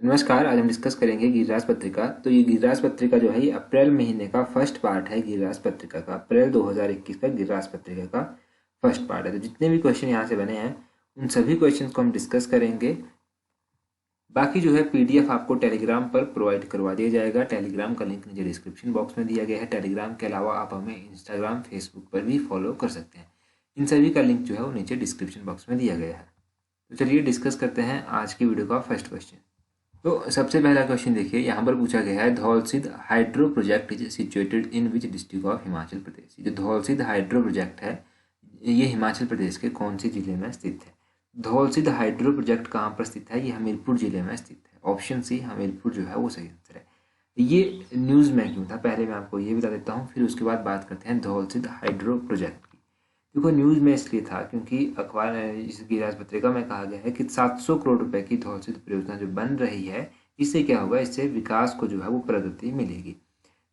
नमस्कार। आज हम डिस्कस करेंगे गिरिराज पत्रिका। तो ये गिरिराज पत्रिका जो है ये अप्रैल महीने का फर्स्ट पार्ट है। गिरिराज पत्रिका का अप्रैल 2021 का गिरिराज पत्रिका का फर्स्ट पार्ट है। तो जितने भी क्वेश्चन यहाँ से बने हैं उन सभी क्वेश्चंस को हम डिस्कस करेंगे। बाकी जो है पीडीएफ आपको टेलीग्राम पर प्रोवाइड करवा दिया जाएगा। टेलीग्राम का लिंक नीचे डिस्क्रिप्शन बॉक्स में दिया गया है। टेलीग्राम के अलावा आप हमें इंस्टाग्राम, फेसबुक पर भी फॉलो कर सकते हैं। इन सभी का लिंक जो है वो नीचे डिस्क्रिप्शन बॉक्स में दिया गया है। तो चलिए डिस्कस करते हैं आज की वीडियो का फर्स्ट क्वेश्चन। तो सबसे पहला क्वेश्चन देखिए, यहाँ पर पूछा गया है Dhaulasidh hydro project is situated in which district of Himachal Pradesh. जो धौलसिद्ध हाइड्रो प्रोजेक्ट है ये हिमाचल प्रदेश के कौन से जिले में स्थित है? धौलसिद्ध हाइड्रो प्रोजेक्ट कहाँ पर स्थित है? ये हमीरपुर जिले में स्थित है। ऑप्शन सी हमीरपुर जो है वो सही आंसर है। ये न्यूज़ में क्यों था पहले मैं आपको ये बता देता हूँ, फिर उसके बाद बात करते हैं धौलसिद्ध हाइड्रो प्रोजेक्ट की। देखो न्यूज़ में इसलिए था क्योंकि अखबार इस गिरिराज पत्रिका में कहा गया है कि 700 करोड़ रुपए की धौलसिद्ध परियोजना जो बन रही है इससे क्या होगा, इससे विकास को जो है वो प्रगति मिलेगी।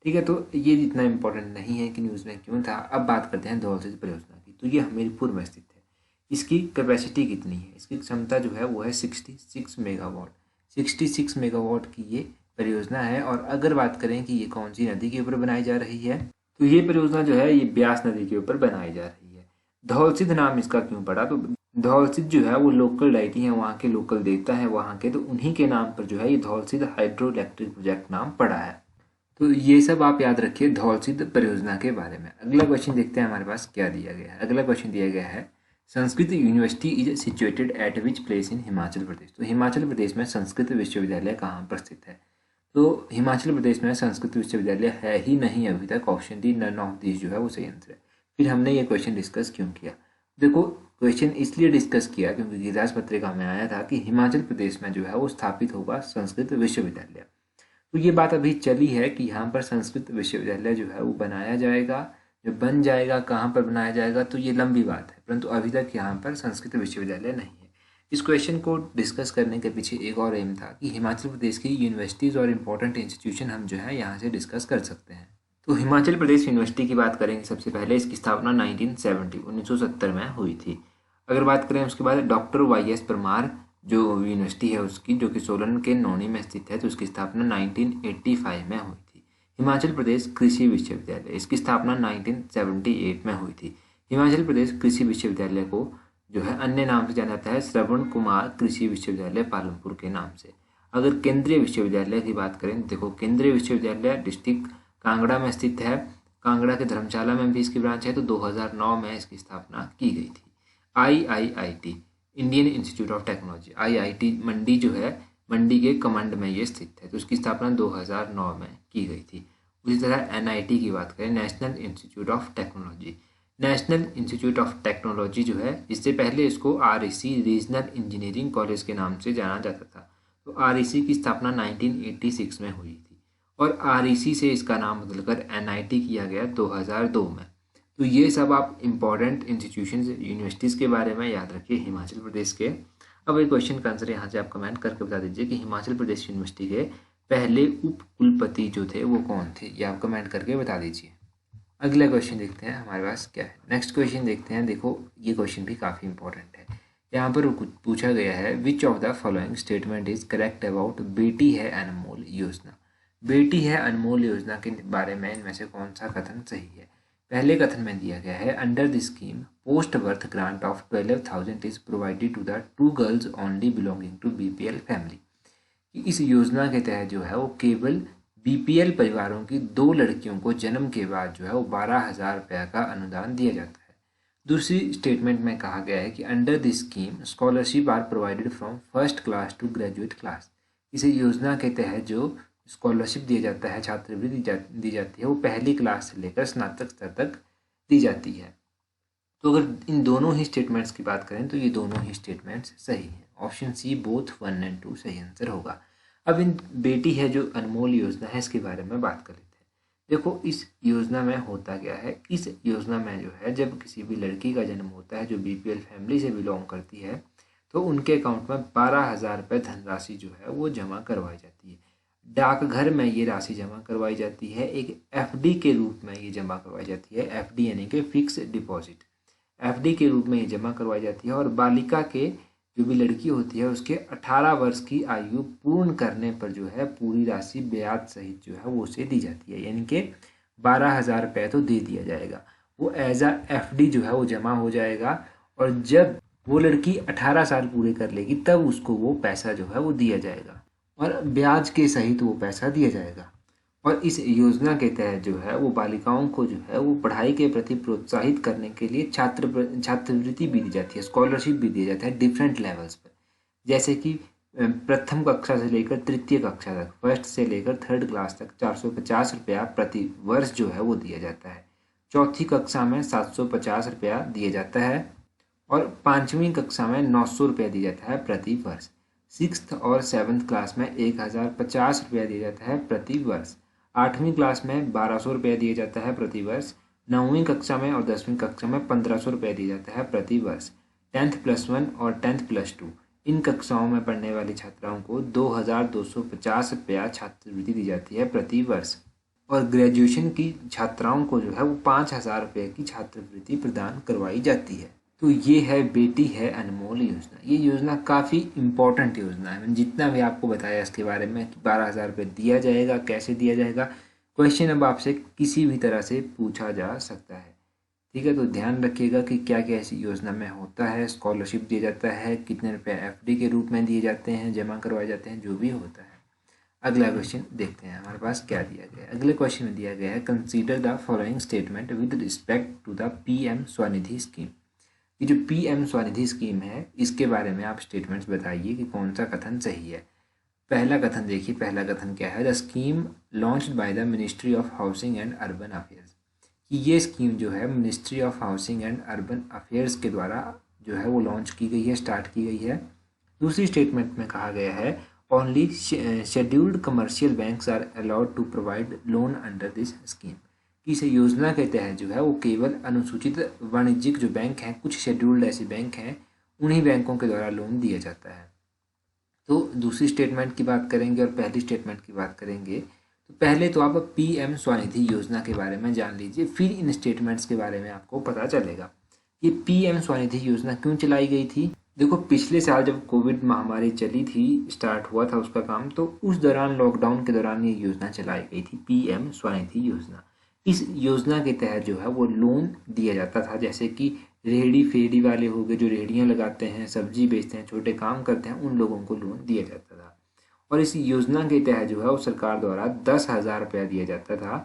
ठीक है, तो ये इतना इम्पोर्टेंट नहीं है कि न्यूज़ में क्यों था। अब बात करते हैं धौलसिद्ध परियोजना की। तो ये हमीरपुर में स्थित है। इसकी कैपेसिटी कितनी है? इसकी क्षमता जो है वो है 66 मेगावाट। 66 मेगावाट की ये परियोजना है। और अगर बात करें कि ये कौन सी नदी के ऊपर बनाई जा रही है, तो ये परियोजना जो है ये ब्यास नदी के ऊपर बनाई जा रही है। धौलसिद्ध नाम इसका क्यों पड़ा? तो धौलसिद्ध जो है वो लोकल डाइटी है, वहाँ के लोकल देवता है वहाँ के, तो उन्हीं के नाम पर जो है ये धौलसिद्ध हाइड्रो इलेक्ट्रिक प्रोजेक्ट नाम पड़ा है। तो ये सब आप याद रखिए धौलसिद्ध परियोजना के बारे में। अगला क्वेश्चन देखते हैं हमारे पास क्या दिया गया है। अगला क्वेश्चन दिया गया है Sanskrit university is situated at which place in Himachal Pradesh. तो हिमाचल प्रदेश में संस्कृत विश्वविद्यालय कहाँ पर स्थित है? तो हिमाचल प्रदेश में संस्कृत विश्वविद्यालय है ही नहीं अभी तक। Option D none of this जो है वो सही आंसर है। फिर हमने ये क्वेश्चन डिस्कस क्यों किया? देखो क्वेश्चन इसलिए डिस्कस किया क्योंकि गिरिराज पत्रिका में आया था कि हिमाचल प्रदेश में जो है वो स्थापित होगा संस्कृत विश्वविद्यालय। तो ये बात अभी चली है कि यहाँ पर संस्कृत विश्वविद्यालय जो है वो बनाया जाएगा। जो बन जाएगा, कहाँ पर बनाया जाएगा, तो ये लंबी बात है, परंतु अभी तक यहाँ पर संस्कृत विश्वविद्यालय नहीं है। इस क्वेश्चन को डिस्कस करने के पीछे एक और एम था कि हिमाचल प्रदेश की यूनिवर्सिटीज़ और इम्पोर्टेंट इंस्टीट्यूशन हम जो है यहाँ से डिस्कस कर सकते हैं। तो हिमाचल प्रदेश यूनिवर्सिटी की बात करेंगे सबसे पहले। इसकी स्थापना 1970 में हुई थी। अगर बात करें उसके बाद डॉक्टर वाई.एस. परमार जो यूनिवर्सिटी है उसकी, जो कि सोलन के नौणी में स्थित है, तो उसकी स्थापना 1985 में हुई थी। हिमाचल प्रदेश कृषि विश्वविद्यालय, इसकी स्थापना 1978 में हुई थी। हिमाचल प्रदेश कृषि विश्वविद्यालय को जो है अन्य नाम से जाना जाता है श्रवण कुमार कृषि विश्वविद्यालय पालमपुर के नाम से। अगर केंद्रीय विश्वविद्यालय की बात करें, देखो केंद्रीय विश्वविद्यालय डिस्ट्रिक्ट कांगड़ा में स्थित है। कांगड़ा के धर्मशाला में भी इसकी ब्रांच है। तो 2009 में इसकी स्थापना की गई थी। IIIT Indian institute of technology, IIT मंडी जो है मंडी के कमांड में ये स्थित है। तो इसकी स्थापना 2009 में की गई थी। उसी तरह NIT की बात करें, national institute of technology, national institute of technology जो है, इससे पहले इसको REC रीजनल इंजीनियरिंग कॉलेज के नाम से जाना जाता था। तो REC की स्थापना 1986 में हुई थी और REC से इसका नाम बदलकर NIT किया गया 2002 में। तो ये सब आप इम्पॉर्टेंट इंस्टीट्यूशंस यूनिवर्सिटीज़ के बारे में याद रखिए हिमाचल प्रदेश के। अब एक क्वेश्चन का आंसर यहाँ से आप कमेंट करके बता दीजिए कि हिमाचल प्रदेश यूनिवर्सिटी के पहले उप कुलपति जो थे वो कौन थे, ये आप कमेंट करके बता दीजिए। अगला क्वेश्चन देखते हैं हमारे पास क्या है। नेक्स्ट क्वेश्चन देखते हैं। देखो ये क्वेश्चन भी काफ़ी इंपॉर्टेंट है। यहाँ पर पूछा गया है which of the following statement is correct about बेटी है अनमोल योजना। बेटी है अनमोल योजना के बारे में इनमें से कौन सा कथन सही है? पहले कथन में दिया गया है under the scheme post birth grant of 12,000 is provided to the 2 girls only belonging to BPL family. इस योजना के तहत जो है वो केवल BPL परिवारों की 2 लड़कियों को जन्म के बाद जो है वो 12,000 रुपये का अनुदान दिया जाता है। दूसरी स्टेटमेंट में कहा गया है कि under the scheme scholarship are provided from first class to graduate class. इस योजना के तहत जो स्कॉलरशिप दिया जाता है, छात्रवृत्ति दी जाती है, वो पहली क्लास से लेकर स्नातक स्तर तक दी जाती है। तो अगर इन दोनों ही स्टेटमेंट्स की बात करें तो ये दोनों ही स्टेटमेंट्स सही हैं। ऑप्शन सी बोथ 1 और 2 सही आंसर होगा। अब इन बेटी है जो अनमोल योजना है इसके बारे में बात कर लेते हैं। देखो इस योजना में होता क्या है, इस योजना में जो है जब किसी भी लड़की का जन्म होता है जो BPL फैमिली से बिलोंग करती है, तो उनके अकाउंट में 12,000 रुपये धनराशि जो है वो जमा करवाई जाती है। डाकघर में ये राशि जमा करवाई जाती है। एक FD के रूप में ये जमा करवाई जाती है। FD यानी कि फिक्स डिपॉजिट, FD के रूप में ये जमा करवाई जाती है। और बालिका के जो भी लड़की होती है उसके 18 वर्ष की आयु पूर्ण करने पर जो है पूरी राशि ब्याज सहित जो है वो उसे दी जाती है, यानी कि 12,000 रुपये तो दे दिया जाएगा। वो एज अ FD जो है वो जमा हो जाएगा, और जब वो लड़की 18 साल पूरे कर लेगी तब उसको वो पैसा जो है वो दिया जाएगा, और ब्याज के सहित वो पैसा दिया जाएगा। और इस योजना के तहत जो है वो बालिकाओं को जो है वो पढ़ाई के प्रति प्रोत्साहित करने के लिए छात्रवृत्ति भी दी जाती है, स्कॉलरशिप भी दिया जाता है डिफरेंट लेवल्स पर। जैसे कि प्रथम कक्षा से लेकर तृतीय कक्षा तक, फर्स्ट से लेकर थर्ड क्लास तक 450 रुपया प्रति वर्ष जो है वो दिया जाता है। चौथी कक्षा में 750 रुपया दिया जाता है, और पाँचवीं कक्षा में 900 रुपया दिया जाता है प्रति वर्ष। सिक्स्थ और सेवन्थ क्लास में 1,050 रुपया दिया जाता है प्रति वर्ष। 8वीं क्लास में 1,200 रुपया दिया जाता है प्रति वर्ष। 9वीं कक्षा में और 10वीं कक्षा में 1,500 रुपया दिया जाता है प्रति वर्ष। 10th+1 और 10th+2 इन कक्षाओं में पढ़ने वाली छात्राओं को 2,250 रुपया छात्रवृत्ति दी जाती है प्रति वर्ष, और ग्रेजुएशन की छात्राओं को जो है वो 5,000 रुपये की छात्रवृत्ति प्रदान करवाई जाती है। तो ये है बेटी है अनमोल योजना। ये योजना काफ़ी इम्पोर्टेंट योजना है। मैंने जितना भी आपको बताया इसके बारे में कि 12,000 रुपये दिया जाएगा, कैसे दिया जाएगा, क्वेश्चन अब आपसे किसी भी तरह से पूछा जा सकता है। ठीक है, तो ध्यान रखिएगा कि क्या क्या इस योजना में होता है। स्कॉलरशिप दिया जाता है, कितने रुपये FD के रूप में दिए जाते हैं, जमा करवाए जाते हैं, जो भी होता है। अगला क्वेश्चन देखते हैं हमारे पास क्या दिया गया है। अगले क्वेश्चन में दिया गया है, consider the following statement with respect to the PM Svanidhi scheme. ये जो PM स्वनिधि स्कीम है इसके बारे में आप स्टेटमेंट्स बताइए कि कौन सा कथन सही है। पहला कथन देखिए, पहला कथन क्या है, the scheme launched by the ministry of housing and urban affairs, कि ये स्कीम जो है ministry of housing and urban affairs के द्वारा जो है वो लॉन्च की गई है, स्टार्ट की गई है। दूसरी स्टेटमेंट में कहा गया है, only scheduled commercial banks are allowed to provide loan under this scheme, कि इस योजना के तहत जो है वो केवल अनुसूचित वाणिज्यिक जो बैंक हैं, कुछ शेड्यूल्ड ऐसे बैंक हैं, उन्हीं बैंकों के द्वारा लोन दिया जाता है। तो दूसरी स्टेटमेंट की बात करेंगे और पहली स्टेटमेंट की बात करेंगे। तो पहले तो आप PM स्वनिधि योजना के बारे में जान लीजिए, फिर इन स्टेटमेंट्स के बारे में आपको पता चलेगा। ये PM स्वनिधि योजना क्यों चलाई गई थी। देखो, पिछले साल जब कोविड महामारी चली थी, स्टार्ट हुआ था उसका काम, तो उस दौरान लॉकडाउन के दौरान ये योजना चलाई गई थी, PM स्वनिधि योजना। इस योजना के तहत जो है वो लोन दिया जाता था, जैसे कि रेहड़ी फेरी वाले हो गए, जो रेहड़ियाँ लगाते हैं, सब्जी बेचते हैं, छोटे काम करते हैं, उन लोगों को लोन दिया जाता था। और इस योजना के तहत जो है वो सरकार द्वारा 10,000 रुपया दिया जाता था।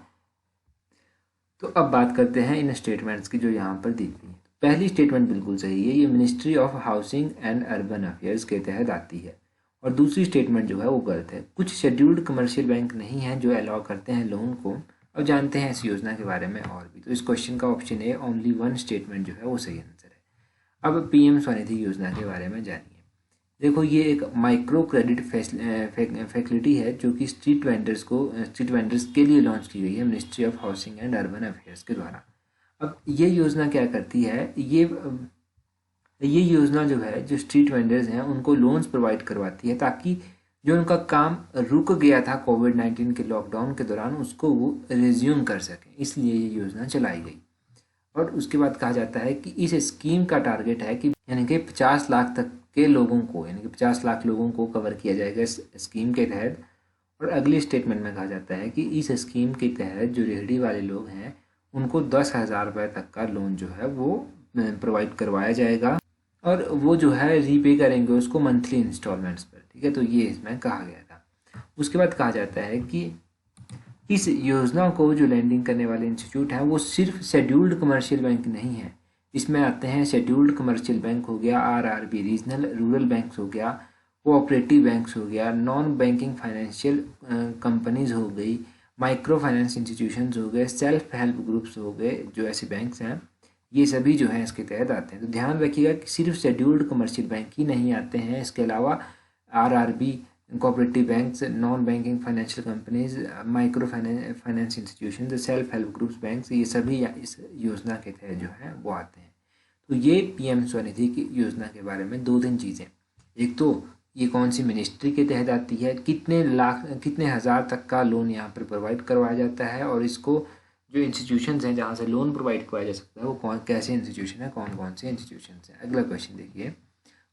तो अब बात करते हैं इन स्टेटमेंट्स की जो यहाँ पर दी गई है। पहली स्टेटमेंट बिल्कुल सही है, ये ministry of housing and urban affairs के तहत आती है। और दूसरी स्टेटमेंट जो है वो गलत है। कुछ शेड्यूल्ड कमर्शियल बैंक नहीं हैं जो अलाउ करते हैं लोन को। अब जानते हैं इस योजना के बारे में और भी। तो इस क्वेश्चन का option A, only one statement जो है वो सही आंसर है। अब PM स्वनिधि योजना के बारे में जानिए। देखो, ये एक माइक्रो क्रेडिट फैसिलिटी है जो कि स्ट्रीट वेंडर्स के लिए लॉन्च की गई है ministry of housing and urban affairs के द्वारा। अब ये योजना क्या करती है, ये योजना जो है, जो स्ट्रीट वेंडर्स हैं उनको लोन्स प्रोवाइड करवाती है, ताकि जो उनका काम रुक गया था कोविड-19 के लॉकडाउन के दौरान उसको वो रिज्यूम कर सकें, इसलिए ये योजना चलाई गई। और उसके बाद कहा जाता है कि इस स्कीम का टारगेट है कि यानी कि 50 लाख तक के लोगों को, यानी कि 50 लाख लोगों को कवर किया जाएगा इस स्कीम के तहत। और अगली स्टेटमेंट में कहा जाता है कि इस स्कीम के तहत जो रेहड़ी वाले लोग हैं उनको 10,000 रुपये तक का लोन जो है वो प्रोवाइड करवाया जाएगा, और वो जो है रीपे करेंगे उसको मंथली इंस्टॉलमेंट्स पर। ठीक है, तो ये इसमें कहा गया था। उसके बाद कहा जाता है कि इस योजना को जो लैंडिंग करने वाले इंस्टीट्यूट हैं वो सिर्फ शेड्यूल्ड कमर्शियल बैंक नहीं है। इसमें आते हैं शेड्यूल्ड कमर्शियल बैंक हो गया, RRB रीजनल रूरल बैंक्स हो गया, कोऑपरेटिव बैंक्स हो गया, नॉन बैंकिंग फाइनेंशियल कंपनीज हो गई, माइक्रो फाइनेंस इंस्टीट्यूशंस हो गए, सेल्फ हेल्प ग्रुप्स हो गए, जो ऐसे बैंक्स हैं ये सभी जो हैं इसके तहत आते हैं। तो ध्यान रखिएगा कि सिर्फ शेड्यूल्ड कमर्शियल बैंक ही नहीं आते हैं, इसके अलावा RRB, cooperative banks, non banking financial companies, micro finance institution, self help groups banks, ये सभी इस योजना के तहत जो है वो आते हैं। तो ये PM स्वनिधि की योजना के बारे में 2-3 चीज़ें। एक तो ये कौन सी मिनिस्ट्री के तहत आती है, कितने हज़ार तक का लोन यहाँ पर प्रोवाइड करवाया जाता है, और इसको जो इंस्टीट्यूशंस हैं जहाँ से लोन प्रोवाइड करवाया जा सकता है वो कैसे इंस्टीट्यूशन है, कौन कौन से इंस्टीट्यूशंस हैं। अगला क्वेश्चन देखिए,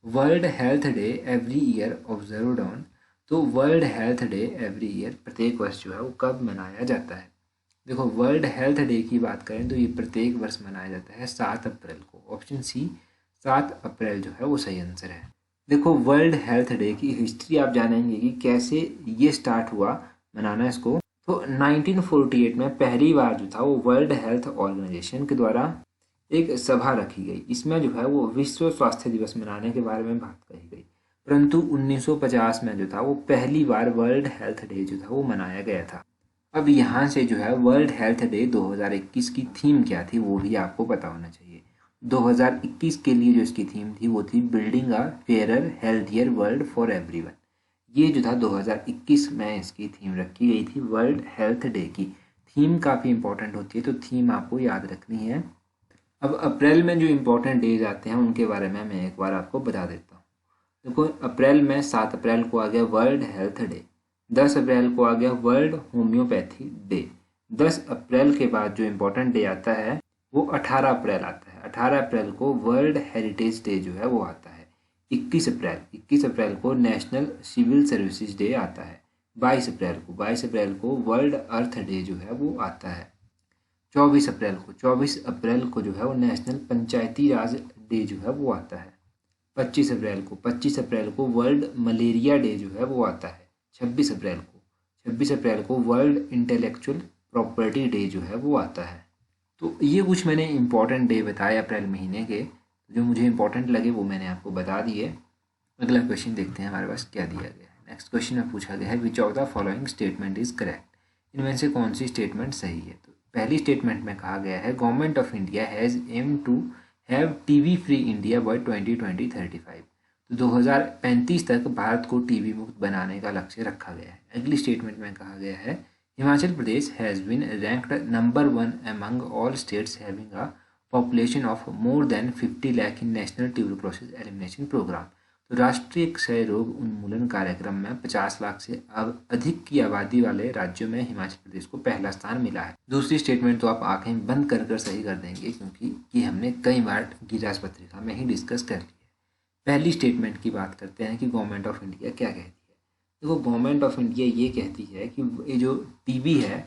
world health day every year observed on, तो world health day every year प्रत्येक वर्ष जो है वो कब मनाया जाता है? देखो वर्ल्ड हेल्थ डे की बात करें तो ये प्रत्येक वर्ष मनाया जाता है 7 अप्रैल को। ऑप्शन सी 7 अप्रैल जो है वो सही आंसर है। देखो वर्ल्ड हेल्थ डे की हिस्ट्री आप जानेंगे कि कैसे ये स्टार्ट हुआ मनाना इसको। तो 1948 में पहली बार जो था वो वर्ल्ड हेल्थ ऑर्गेनाइजेशन के द्वारा एक सभा रखी गई। इसमें जो है वो विश्व स्वास्थ्य दिवस मनाने के बारे में बात कही गई। परंतु 1950 में जो था वो पहली बार वर्ल्ड हेल्थ डे जो था वो मनाया गया था। अब यहाँ से जो है वर्ल्ड हेल्थ डे 2021 की थीम क्या थी वो भी आपको पता होना चाहिए। 2021 के लिए जो इसकी थीम थी वो थी building a fairer healthier world for everyone. ये जो था 2021 में इसकी थीम रखी गई थी वर्ल्ड हेल्थ डे की। थीम काफ़ी इंपॉर्टेंट होती है तो थीम आपको याद रखनी है। अब अप्रैल में जो इम्पोर्टेंट डेज आते हैं उनके बारे में मैं एक बार आपको बता देता हूँ। देखो अप्रैल में 7 अप्रैल को आ गया वर्ल्ड हेल्थ डे, 10 अप्रैल को आ गया वर्ल्ड होम्योपैथी डे। 10 अप्रैल के बाद जो इम्पोर्टेंट डे आता है वो 18 अप्रैल आता है। 18 अप्रैल को वर्ल्ड हेरिटेज डे जो है वो आता है। 21 अप्रैल को नेशनल सिविल सर्विसेज डे आता है। 22 अप्रैल को वर्ल्ड अर्थ डे जो है वो आता है। 24 अप्रैल को जो है वो नेशनल पंचायती राज डे जो है वो आता है। 25 अप्रैल को वर्ल्ड मलेरिया डे जो है वो आता है। 26 अप्रैल को वर्ल्ड इंटेलेक्चुअल प्रॉपर्टी डे जो है वो आता है। तो ये कुछ मैंने इंपॉर्टेंट डे बताए अप्रैल महीने के, जो मुझे इंपॉर्टेंट लगे वो मैंने आपको बता दिए। अगला क्वेश्चन देखते हैं हमारे पास क्या दिया गया है। नेक्स्ट क्वेश्चन में पूछा गया है which of the following statement is correct, इनमें से कौन सी स्टेटमेंट सही है? तो पहली स्टेटमेंट में कहा गया है government of India has aim to have TB free India by 2035। तो 2035 तक भारत को टीवी मुक्त बनाने का लक्ष्य रखा गया है। अगली स्टेटमेंट में कहा गया है Himachal Pradesh has been ranked number 1 among all states having a population of more than 50 lakh in national tuberculosis elimination programme. तो राष्ट्रीय क्षय रोग उन्मूलन कार्यक्रम में 50 लाख से अब अधिक की आबादी वाले राज्यों में हिमाचल प्रदेश को पहला स्थान मिला है। दूसरी स्टेटमेंट तो आप आंखें बंद कर सही कर देंगे क्योंकि ये हमने कई बार गिरास पत्रिका में ही डिस्कस कर लिया है। पहली स्टेटमेंट की बात करते हैं कि गवर्नमेंट ऑफ इंडिया क्या कहती है। देखो गवर्नमेंट ऑफ इंडिया ये कहती है कि ये जो टीबी है,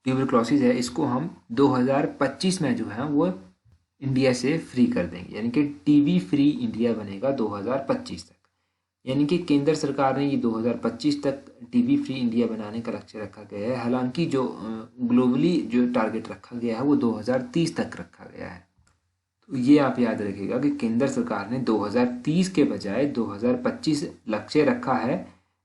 ट्यूबरक्लोसिस है, इसको हम 2025 में जो है वो इंडिया से फ्री कर देंगे, यानी कि टीबी फ्री इंडिया बनेगा 2025 तक। यानी कि केंद्र सरकार ने ये 2025 तक टीबी फ्री इंडिया बनाने का लक्ष्य रखा गया है। हालांकि जो ग्लोबली जो टारगेट रखा गया है वो 2030 तक रखा गया है। तो ये आप याद रखिएगा कि केंद्र सरकार ने 2030 के बजाय 2025 लक्ष्य रखा है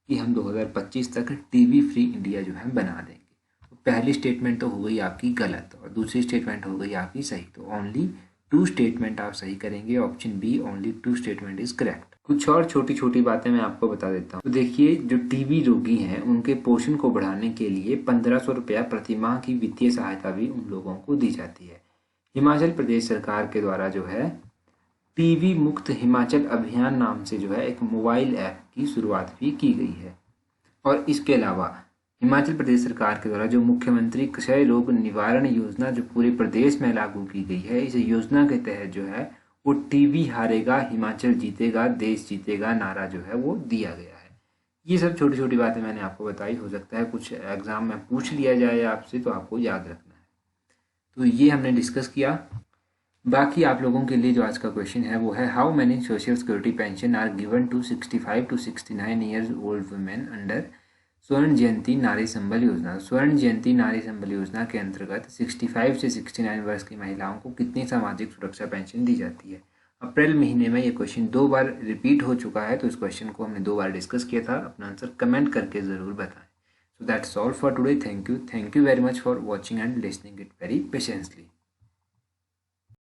कि हम 2025 तक टीबी फ्री इंडिया जो है बना देंगे। तो पहली स्टेटमेंट तो हो गई आपकी गलत और दूसरी स्टेटमेंट हो गई आपकी सही। तो ओनली 2 स्टेटमेंट आप सही करेंगे। Option B only 2 statement is correct. कुछ और छोटी छोटी बातें मैं आपको बता देता हूँ। तो देखिए जो टीबी रोगी हैं उनके पोषण को बढ़ाने के लिए 1500 रुपया प्रति माह की वित्तीय सहायता भी उन लोगों को दी जाती है। हिमाचल प्रदेश सरकार के द्वारा जो है टीबी मुक्त हिमाचल अभियान नाम से जो है एक मोबाइल ऐप की शुरुआत भी की गई है। और इसके अलावा हिमाचल प्रदेश सरकार के द्वारा जो मुख्यमंत्री क्षय रोग निवारण योजना जो पूरे प्रदेश में लागू की गई है, इस योजना के तहत जो है वो टीबी हारेगा हिमाचल जीतेगा देश जीतेगा नारा जो है वो दिया गया है। ये सब छोटी छोटी बातें मैंने आपको बताई। हो सकता है कुछ एग्जाम में पूछ लिया जाए आपसे, तो आपको याद रखना है। तो ये हमने डिस्कस किया। बाकी आप लोगों के लिए जो आज का क्वेश्चन है वो है how many social security pension are given to 65 to 69 years old women under Swarna Jayanti नारी संबल योजना। स्वर्ण जयंती नारी संबल योजना के अंतर्गत 65 से 69 वर्ष की महिलाओं को कितनी सामाजिक सुरक्षा पेंशन दी जाती है? अप्रैल महीने में ये क्वेश्चन 2 बार रिपीट हो चुका है, तो इस क्वेश्चन को हमने 2 बार डिस्कस किया था। अपना आंसर कमेंट करके ज़रूर बताएं। So that's all for today. Thank you very much for watching and listening it very patiently.